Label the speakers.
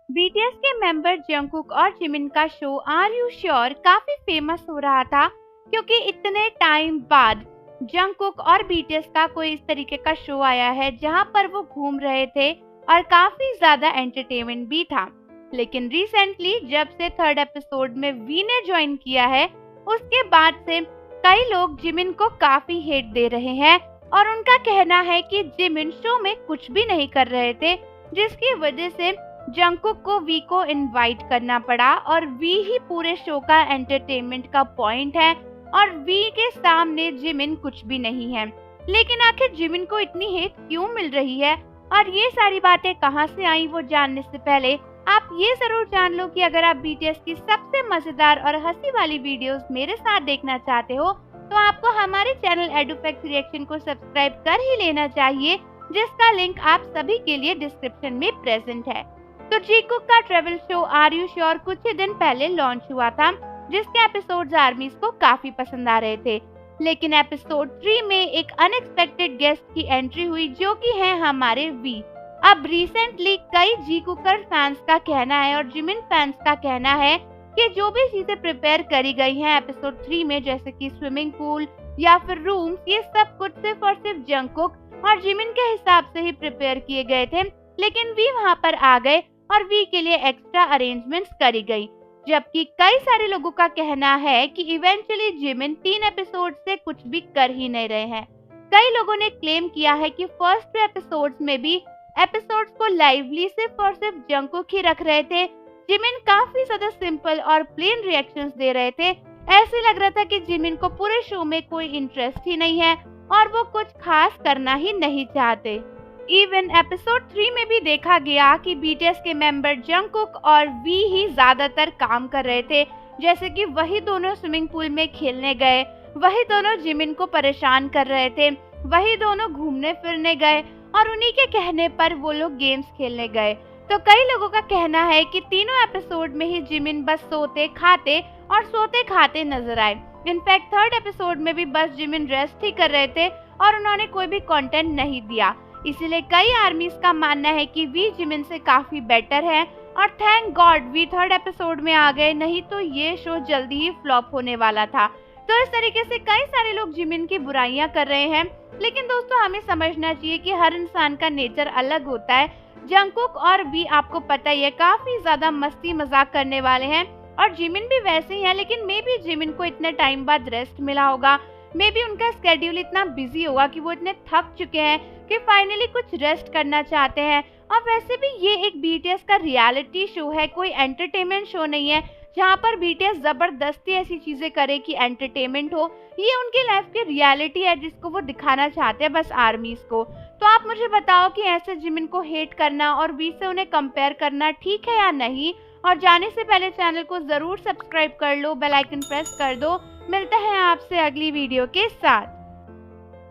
Speaker 1: BTS के member Jungkook और Jimin का शो आर यू श्योर काफी फेमस हो रहा था क्योंकि इतने टाइम बाद जंगकुक और बीटीएस का कोई इस तरीके का शो आया है जहां पर वो घूम रहे थे और काफी ज्यादा एंटरटेनमेंट भी था। लेकिन रिसेंटली जब से थर्ड एपिसोड में वी ने ज्वाइन किया है उसके बाद से कई लोग जिमिन को काफी हेट दे रहे हैं और उनका कहना है कि जिमिन शो में कुछ भी नहीं कर रहे थे, जिसकी वजह से जंगकुक को वी को इनवाइट करना पड़ा और वी ही पूरे शो का एंटरटेनमेंट का पॉइंट है और वी के सामने जिमिन कुछ भी नहीं है। लेकिन आखिर जिमिन को इतनी हेट क्यों मिल रही है और ये सारी बातें कहां से आई वो जानने से पहले आप ये जरूर जान लो कि अगर आप बीटीएस की सबसे मजेदार और हंसी वाली वीडियोस मेरे साथ देखना चाहते हो तो आपको हमारे चैनल एडुफैक्ट रिएक्शन को सब्सक्राइब कर ही लेना चाहिए, जिसका लिंक आप सभी के लिए डिस्क्रिप्शन में प्रेजेंट है। तो जीकुक का travel show are you sure कुछ ही दिन पहले लॉन्च हुआ था, जिसके एपिसोड्स आर्मीज को काफी पसंद आ रहे थे। लेकिन एपिसोड 3 में एक अनएक्सपेक्टेड गेस्ट की एंट्री हुई जो कि है हमारे वी। अब रिसेंटली कई जीकुकर फैंस का कहना है और जिमिन फैंस का कहना है कि जो भी चीजें प्रिपेयर करी गई हैं एपिसोड 3 में, जैसे कि स्विमिंग पूल या फिर रूम्स, ये सब कुछ सिर्फ और सिर्फ जंगकुक और जिमिन के हिसाब से ही प्रिपेयर किए गए थे। लेकिन वी वहाँ पर आ गए और वी के लिए एक्स्ट्रा अरेंजमेंट्स करी गई, जबकि कई सारे लोगों का कहना है कि इवेंचुअली जिमिन 3 एपिसोड से कुछ भी कर ही नहीं रहे हैं। कई लोगों ने क्लेम किया है कि फर्स्ट 2 एपिसोड्स में भी एपिसोड्स को लाइवली सिर्फ और सिर्फ जंगकुक ही रख रहे थे। जिमिन काफी ज्यादा सिंपल और प्लेन रिएक्शंस दे रहे थे। ऐसे लग रहा था कि जिमिन को पूरे शो में कोई इंटरेस्ट ही नहीं है और वो कुछ खास करना ही नहीं चाहते। इवन एपिसोड 3 में भी देखा गया कि बीटीएस के मेंबर जंगकुक और वी ही ज्यादातर काम कर रहे थे, जैसे कि वही दोनों स्विमिंग पूल में खेलने गए, वही दोनों जिमिन को परेशान कर रहे थे, वही दोनों घूमने फिरने गए और उन्हीं के कहने पर वो लोग गेम्स खेलने गए। तो कई लोगों का कहना है कि तीनों एपिसोड में ही जिमिन बस सोते खाते नजर आए। इनफैक्ट थर्ड एपिसोड में भी बस जिमिन रेस्ट ही कर रहे थे और उन्होंने कोई भी कंटेंट नहीं दिया। इसीलिए कई आर्मीज का मानना है कि वी जिमिन से काफी बेटर है और thank God we third episode में आ गए, नहीं तो ये शो जल्दी ही फ्लॉप होने वाला था। तो इस तरीके से कई सारे लोग जिमिन की बुराइयां कर रहे हैं, लेकिन दोस्तों हमें समझना चाहिए कि हर इंसान का नेचर अलग होता है। जंगकुक और वी आपको पता ही है काफी ज्यादा मस्ती मजाक करने वाले हैं और जिमिन भी वैसे ही है, लेकिन मे बी जिमिन को इतने टाइम बाद रेस्ट मिला होगा, मे बी उनका स्केड्यूल इतना बिजी होगा कि वो इतने थक चुके हैं कि फाइनली कुछ रेस्ट करना चाहते हैं। और वैसे भी ये एक बीटीएस का रियलिटी शो है, कोई एंटरटेनमेंट शो नहीं है जहाँ पर बीटीएस जबरदस्ती ऐसी चीजें करे कि एंटरटेनमेंट हो। ये उनकी लाइफ की रियलिटी है जिसको वो दिखाना चाहते हैं बस आर्मीज को। तो आप मुझे बताओ कि ऐसे जिमिन को हेट करना और वी से उन्हें कंपेयर करना ठीक है या नहीं। और जाने से पहले चैनल को जरूर सब्सक्राइब कर लो, बेल आइकन प्रेस कर दो। मिलते हैं आपसे अगली वीडियो के साथ।